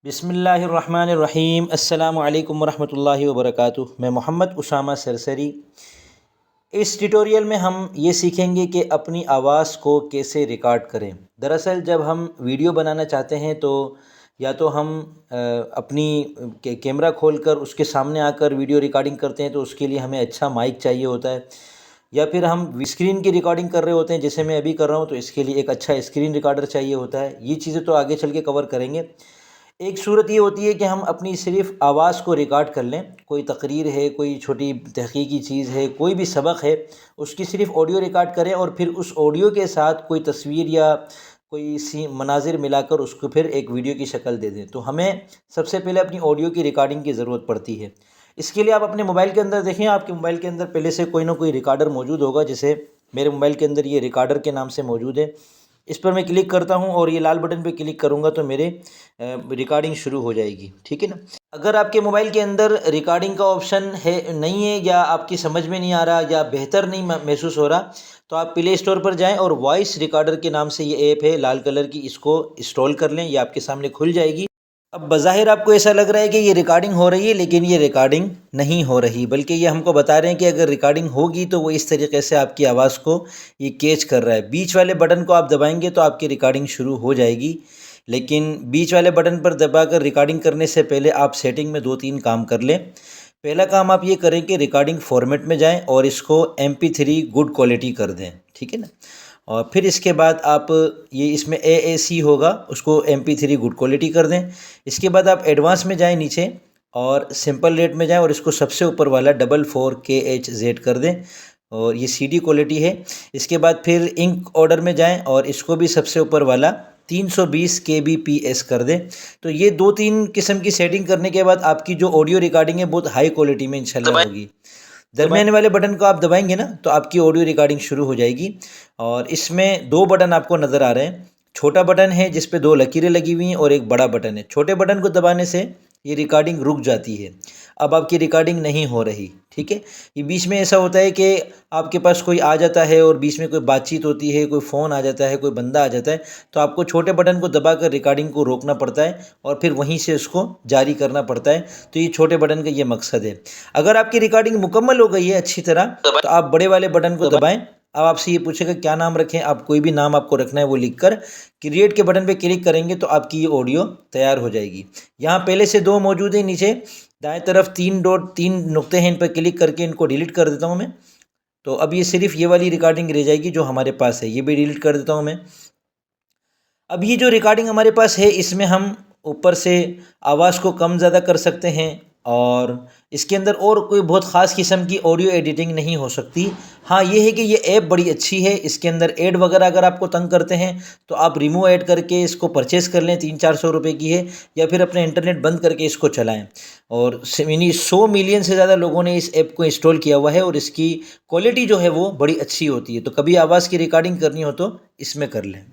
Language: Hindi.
बिस्मिल्लाहिर्रहमानिर्रहीम अस्सलामु अलैकुम वरहमतुल्लाहि वबरकातुहू। मैं मोहम्मद उसामा सरसरी। इस ट्यूटोरियल में हम ये सीखेंगे कि अपनी आवाज़ को कैसे रिकॉर्ड करें। दरअसल जब हम वीडियो बनाना चाहते हैं तो या तो हम अपनी कैमरा खोलकर उसके सामने आकर वीडियो रिकॉर्डिंग करते हैं, तो उसके लिए हमें अच्छा माइक चाहिए होता है, या फिर हम स्क्रीन की रिकॉर्डिंग कर रहे होते हैं जैसे मैं अभी कर रहा हूँ, तो इसके लिए एक अच्छा स्क्रीन रिकॉर्डर चाहिए होता है। ये चीज़ें तो आगे चल के कवर करेंगे। एक सूरत ये होती है कि हम अपनी सिर्फ़ आवाज़ को रिकॉर्ड कर लें। कोई तकरीर है, कोई छोटी तहक़ीक़ी चीज़ है, कोई भी सबक है, उसकी सिर्फ़ ऑडियो रिकॉर्ड करें और फिर उस ऑडियो के साथ कोई तस्वीर या कोई सी मनाज़िर मिलाकर उसको फिर एक वीडियो की शक्ल दे दें। तो हमें सबसे पहले अपनी ऑडियो की रिकॉर्डिंग की ज़रूरत पड़ती है। इसके लिए आप अपने मोबाइल के अंदर देखें, आपके मोबाइल के अंदर पहले से कोई ना कोई रिकॉर्डर मौजूद होगा। जैसे मेरे मोबाइल के अंदर ये रिकॉर्डर के नाम से मौजूद है। इस पर मैं क्लिक करता हूँ और ये लाल बटन पे क्लिक करूँगा तो मेरे रिकॉर्डिंग शुरू हो जाएगी। ठीक है ना। अगर आपके मोबाइल के अंदर रिकॉर्डिंग का ऑप्शन है नहीं है, या आपकी समझ में नहीं आ रहा, या बेहतर नहीं महसूस हो रहा, तो आप प्ले स्टोर पर जाएं और वॉइस रिकॉर्डर के नाम से ये ऐप है लाल कलर की, इसको इंस्टॉल कर लें। ये आपके सामने खुल जाएगी। अब बज़ाहिर आपको ऐसा लग रहा है कि ये रिकॉर्डिंग हो रही है, लेकिन ये रिकॉर्डिंग नहीं हो रही, बल्कि ये हमको बता रहे हैं कि अगर रिकॉर्डिंग होगी तो वो इस तरीके से आपकी आवाज़ को ये कैच कर रहा है। बीच वाले बटन को आप दबाएंगे तो आपकी रिकॉर्डिंग शुरू हो जाएगी, लेकिन बीच वाले बटन पर दबाकर रिकॉर्डिंग करने से पहले आप सेटिंग में 2-3 काम कर लें। पहला काम आप ये करें कि रिकॉर्डिंग फॉर्मेट में जाएँ और इसको MP3 गुड क्वालिटी कर दें। ठीक है ना। और फिर इसके बाद आप ये इसमें AAC होगा, उसको MP3 गुड क्वालिटी कर दें। इसके बाद आप एडवांस में जाएं नीचे और सिंपल रेट में जाएं और इसको सबसे ऊपर वाला 44KHZ कर दें, और ये CD क्वालिटी है। इसके बाद फिर इंक ऑर्डर में जाएं और इसको भी सबसे ऊपर वाला 320 kbps कर दें। तो ये 2-3 किस्म की सेटिंग करने के बाद आपकी जो ऑडियो रिकॉर्डिंग है बहुत हाई क्वालिटी में इंशाल्लाह होगी। दरमियाने वाले बटन को आप दबाएंगे ना तो आपकी ऑडियो रिकॉर्डिंग शुरू हो जाएगी। और इसमें 2 बटन आपको नज़र आ रहे हैं। छोटा बटन है जिस पे 2 लकीरें लगी हुई हैं, और एक बड़ा बटन है। छोटे बटन को दबाने से ये रिकॉर्डिंग रुक जाती है। अब आपकी रिकॉर्डिंग नहीं हो रही। ठीक है। ये बीच में ऐसा होता है कि आपके पास कोई आ जाता है और बीच में कोई बातचीत होती है, कोई फ़ोन आ जाता है, कोई बंदा आ जाता है, तो आपको छोटे बटन को दबाकर रिकॉर्डिंग को रोकना पड़ता है और फिर वहीं से उसको जारी करना पड़ता है। तो ये छोटे बटन का ये मकसद है। अगर आपकी रिकॉर्डिंग मुकम्मल हो गई है अच्छी तरह, तो आप बड़े वाले बटन को दबाएं। अब आपसे ये पूछेगा क्या नाम रखें। आप कोई भी नाम आपको रखना है वो लिखकर क्रिएट के बटन पे क्लिक करेंगे तो आपकी ये ऑडियो तैयार हो जाएगी। यहाँ पहले से 2 मौजूद है। नीचे दाएं तरफ 3 नुक्ते हैं, इन पर क्लिक करके इनको डिलीट कर देता हूँ मैं। तो अब ये सिर्फ ये वाली रिकॉर्डिंग रह जाएगी जो हमारे पास है, ये भी डिलीट कर देता हूँ मैं। अब ये जो रिकॉर्डिंग हमारे पास है, इसमें हम ऊपर से आवाज़ को कम ज़्यादा कर सकते हैं, और इसके अंदर और कोई बहुत ख़ास किस्म की ऑडियो एडिटिंग नहीं हो सकती। हाँ, ये है कि ये ऐप बड़ी अच्छी है। इसके अंदर ऐड वगैरह अगर आपको तंग करते हैं तो आप रिमूव ऐड करके इसको परचेज़ कर लें। 300-400 रुपये की है, या फिर अपने इंटरनेट बंद करके इसको चलाएँ। और यानी 100 मिलियन से ज़्यादा लोगों ने इस ऐप को इंस्टॉल किया हुआ है, और इसकी क्वालिटी जो है वो बड़ी अच्छी होती है। तो कभी आवाज़ की रिकॉर्डिंग करनी हो तो इसमें कर लें।